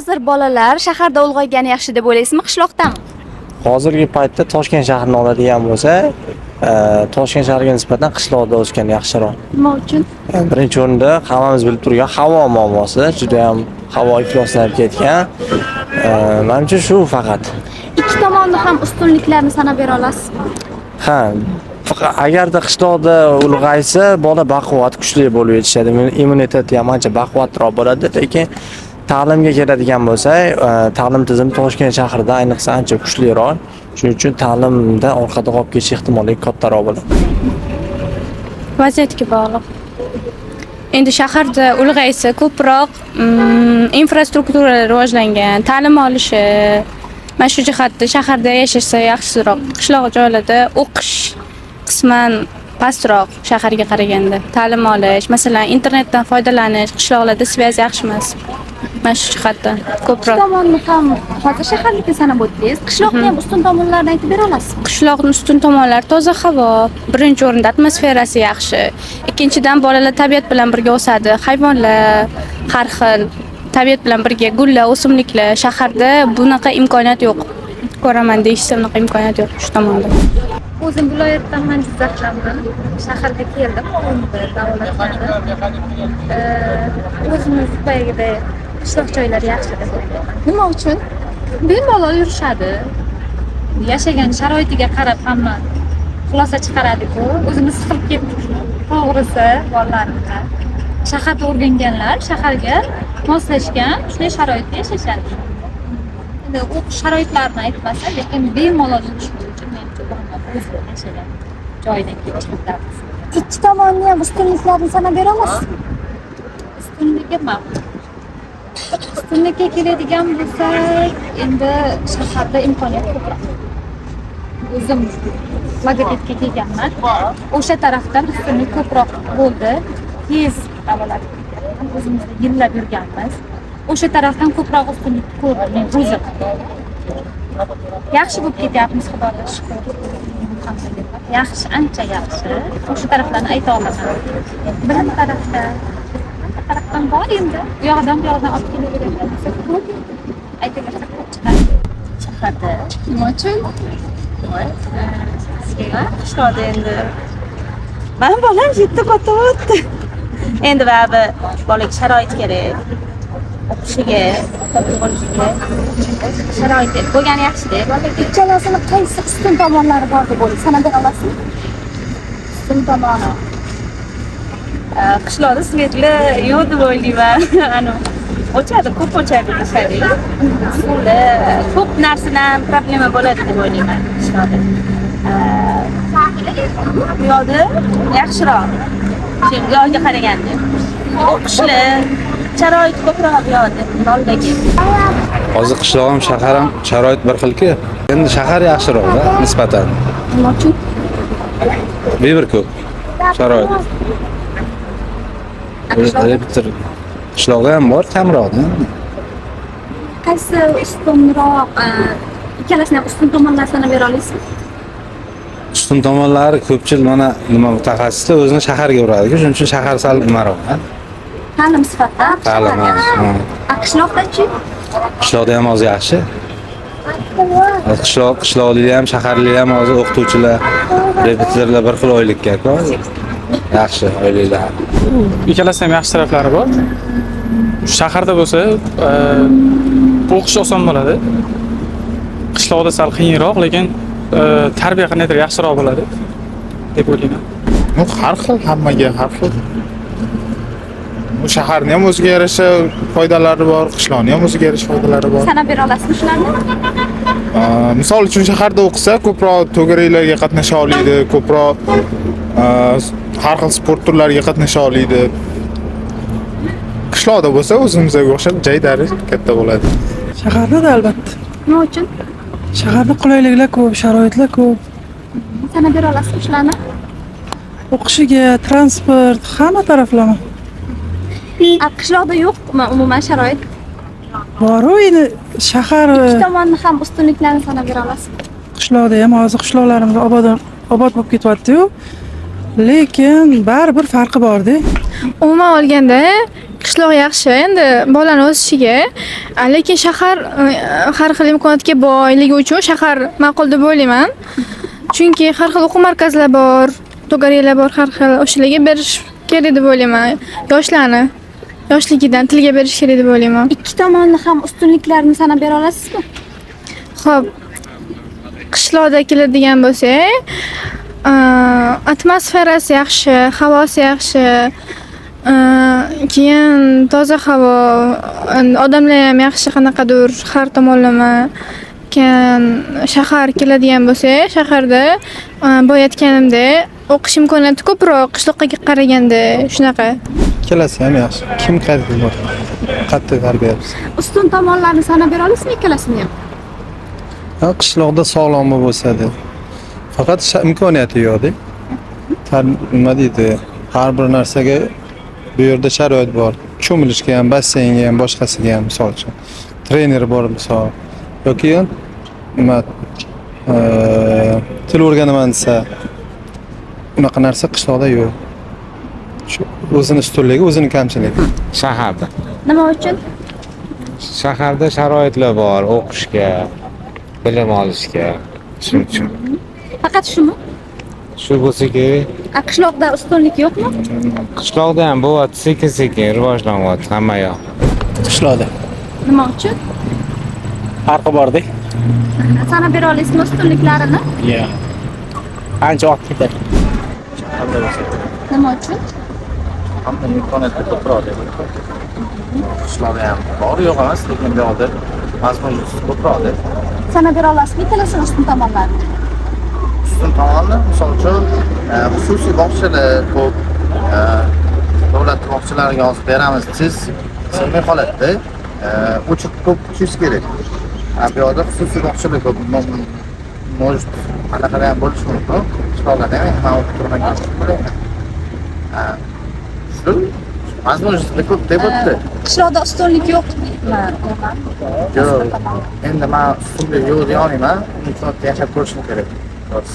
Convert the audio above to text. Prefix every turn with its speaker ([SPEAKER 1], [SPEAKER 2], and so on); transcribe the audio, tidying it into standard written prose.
[SPEAKER 1] hozir bolalar shaharda ulg'aygani yaxshi deb o'ylaysizmi, qishloqdami?
[SPEAKER 2] Hozirgi paytda Toshkent shahrini oladigan bo'lsa, Toshkent shahriga nisbatan qishloqda o'sgan yaxshiroq.
[SPEAKER 1] Nima uchun?
[SPEAKER 2] Birinchi o'rinda hammamiz bilib turgan havo muammosi, juda ham havo ifloslanib ketgan. Menimcha shu faqat.
[SPEAKER 1] Ikki tomonni ham ustunliklarini sanab bera olasizmi?
[SPEAKER 2] Ha, faqat agarda qishloqda ulg'aysa, bola baquvvat, kuchli bo'lib yetishadi. Immuniteti ham ancha baquvvatroq bo'ladi, lekin ta'limga keladigan bo'lsak, ta'lim tizimi Toshkent shahrida ayniqsa ancha kuchliroq. Shuning uchun ta'limda orqada qolib ketish ehtimoli kattaroq bo'ladi.
[SPEAKER 3] Vaziyatga bog'liq. Endi shaharda ulg'aysa ko'proq infrastruktura rivojlangan, ta'lim olishi, mana shu jihatda shaharda yashashsa yaxshiroq. Qishloq joylarda o'qish qisman pastroq shaharga qaraganda. Ta'lim olish, masalan, internetdan foydalanish qishloqlarda svязь yaxshi emas. Mana shu jihatdan ko'proq.
[SPEAKER 1] Tomonni ham hozir shaharlikka sanab o'tdingiz. Qishloqni ham ustun tomonlarini aytib bera olasizmi?
[SPEAKER 3] Qishloqning ustun tomonlari toza havo, birinchi o'rinda atmosferasi yaxshi. Ikkinchidan bolalar tabiat bilan birga o'sadi, hayvonlar har xil tabiat bilan birga gullar, o'simliklar. Shaharda bunaqa imkoniyat yo'q. Ko'raman deyishsa bunaqa imkoniyat yo'q shu tomonda.
[SPEAKER 1] O'zim viloyatdanman, Jizzaxdanman. Shaharga keldim, o'g'limni davolatgandim. O'zimiz boyagida qishloq joylari yaxshi deb o'ylayman. Nima uchun? Bemalol yurishadi. Yashagan sharoitiga qarab hamma xulosa chiqaradi-ku. O'zimiz siqilib ketdik. To'g'risi, bolalarimiz. Shaharda o'rganganlar shaharga moslashgan, shunday sharoitda yashashadi. Endi o'qish sharoitlarini aytmasa, lekin bemalol yurish bo'yicha menimcha o'zim yashagan joydan kelib chiqibdi. Ikki tomonni ham ustunliklarini sanab bera olasizmi? Ustunligi ma'qul. Ustunlikka keladigan bo'lsak, endi shaharda imkoniyat ko'proq. O'zim logopedga kelganman. O'sha tarafdan ustunlik ko'proq bo'ldi. Tez davolatib kelganman. O'zimizda yillab yurganmiz. O'sha tarafdan ko'proq ustunlik ko'rdim men o'zim. Yaxshi bo'lib ketyapmiz, Xudoga shukr. Alhamdulillah. Yaxshi, ancha yaxshi. O'sha taraflarni ayta olaman. Bilim tarafdan bor endi. Bu yoqdan olib kelaveradigan ko'p. Aytaversa ko'p chiqadi. Shaharda. Nima uchun?
[SPEAKER 4] Qishloqda endi meni bolam 7 katta bo'ldi. Endi ba'zi bolaga sharoit kerak. O'qishiga, bo'lishiga sharoit bo'lgani yaxshi-da.
[SPEAKER 1] Ikkalasini qaysi ustun tomonlari bor deb o'ylaysiz? Sanab bera olasizmi?
[SPEAKER 4] Ustun tomoni. Qishloqda svetli yo'q deb o'ylayman. Ana o'chadi, ko'p o'chadi deshadi. Suvda ko'p narsadan problema bo'ladi deb o'ylayman qishloqda. Bu yoqda yaxshiroq. Shu yoqqa qaraganda. O'qishlar sharoit ko'proq bu yoqda, noldagi.
[SPEAKER 5] Hozir qishloq ham shahar ham sharoit bir xilki. Endi shahar yaxshiroq-da nisbatan.
[SPEAKER 1] Nima uchun?
[SPEAKER 5] Bir ko'p sharoit. Repetitor qishloqda ham bor, kamroqda.
[SPEAKER 1] Qaysi ustunroq, ikkalasini ham ustun tomonlarini sanab bera olasizmi?
[SPEAKER 5] Ustun tomonlari ko'pchilik mana nima mutaxassislar o'zini shaharga uradi-ku, shuning uchun shahar sal nimaroq.
[SPEAKER 1] Ta'lim sifatida.
[SPEAKER 5] Ta'lim.
[SPEAKER 1] Qishloqda-chi?
[SPEAKER 5] Qishloqda ham hozir yaxshi. Qishloqliklar ham, shaharliklar ham hozir o'qituvchilar, repetitorlar bir xil oylikka-ku. Yaxshi oyliklar.
[SPEAKER 6] Ikkalasi ham yaxshi taraflari bor. Shaharda bo'lsa, o'qish oson bo'ladi. Qishloqda sal qiyinroq, lekin tarbiya qanaqadir yaxshiroq bo'ladi deb o'ylayman.
[SPEAKER 7] Har xil, hammaga har xil. Bu shaharning ham o'ziga yarasha foydalari bor, qishloqning ham o'ziga yarasha foydalari bor.
[SPEAKER 1] Sanab bera olasizmi shularni?
[SPEAKER 7] Misol uchun shaharda o'qisa, ko'proq to'garaklarga qatnasha oladi, ko'proq har xil sport turlariga qatnasha oladi. Qishloqda bo'lsa, o'zimizga o'xshab jaydari katta bo'ladi.
[SPEAKER 8] Shaharda albatta.
[SPEAKER 1] Nima uchun?
[SPEAKER 8] Shaharda qulayliklar ko'p, sharoitlar ko'p.
[SPEAKER 1] Sanab bera olasizmi shularni?
[SPEAKER 8] O'qishiga, transport, hamma taraflama.
[SPEAKER 1] Qishloqda yo'qmi umuman sharoit?
[SPEAKER 8] Bor-ku, endi shahar
[SPEAKER 1] Ikki tomonni ham ustunliklarini sanab bera olasizmi?
[SPEAKER 8] qishloqda ham hozir qishloqlarimiz obod bo'lib ketyapti-yu. Lekin baribir farqi bor-da.
[SPEAKER 3] Umuman olganda
[SPEAKER 1] qishloq yaxshi endi bolani o'sishiga, lekin shahar har xil imkoniyatga boyligi uchun shahar ma'qul deb o'ylayman. Chunki har xil o'quv markazlari bor, to'garaklar bor, har xil o'shalarga berish kerak deb o'ylayman. Yoshlarni yoshligidan tilga berish kerak deb o'ylayman.
[SPEAKER 4] Ikki tomonni ham ustunliklarini sanab bera olasizmi?
[SPEAKER 1] Xo'p, qishloqda keladigan bo'lsak, atmosferasi yaxshi, havosi yaxshi, keyin toza havo, odamlar ham yaxshi, qanaqadir har tomonlama. Keyin shahar keladigan bo'lsak, shaharda boya aytganimdek, o'qish imkoniyati ko'proq qishloqqa qaraganda shunaqa.
[SPEAKER 9] Ikkalasi ham yaxshi. Kim qayerda bor? Qattiq tarbiya.
[SPEAKER 4] Ustun tomonlarni sanab bera olasizmi ikkalasini ham?
[SPEAKER 9] Qishloqda sog'lom bo'lsa-da, faqat imkoniyati yo'q-da. Nima deydi? Har bir narsaga bu yerda sharoit bor. Cho'milishga ham, basseynga ham, boshqasiga ham, misol uchun. Trener bor misol. Yoki nima til o'rganaman desa, unaqa narsa qishloqda yo'q. Shu o'zini ustunligi, o'zini kamchiligi.
[SPEAKER 5] Shaharda.
[SPEAKER 4] Nima uchun?
[SPEAKER 5] Shaharda sharoitlar bor o'qishga, bilim olishga. Shuning uchun.
[SPEAKER 4] Faqat shumi?
[SPEAKER 5] Shu bo'lsa kerak.
[SPEAKER 4] Qishloqda ustunlik yo'qmi?
[SPEAKER 5] Qishloqda ham bo'lyapti, sekin-sekin rivojlanyapti hamma yoq.
[SPEAKER 9] Qishloqda.
[SPEAKER 4] Nima uchun?
[SPEAKER 2] Farqi bor-da.
[SPEAKER 4] Sanab bera olasizmi ustunliklarini?
[SPEAKER 2] Yo'q. Ancha ortib ketadi.
[SPEAKER 4] Nima uchun?
[SPEAKER 2] Hamma imkoniyatlar ko'proq deb. Qishloqda ham bor yo'q emas, lekin bu yerda mazmunsiz ko'proq deb.
[SPEAKER 4] Sanab bera olasizmi ikkalasini ustun tomonlarini?
[SPEAKER 2] Ustun tomoni, misol uchun, xususiy bog'chalar ko'p, davlat bog'chalariga yozib beramiz, siz sig'may qoladi-da. O'chib ko'p tushish kerak. Bu yerda xususiy bog'chalar ko'p. Может, qanaqa ham bo'lishi mumkin. Qishloqlarda ham man o'qib turmagan. Shu mazmunli ko'p deb o'tdi.
[SPEAKER 4] Qishloqda ustunlik yo'qmi?
[SPEAKER 2] Yo'q. Endi men ustunlik yo'q deya olmayman. Imkoniyatda yashab ko'rishim kerak. Rost.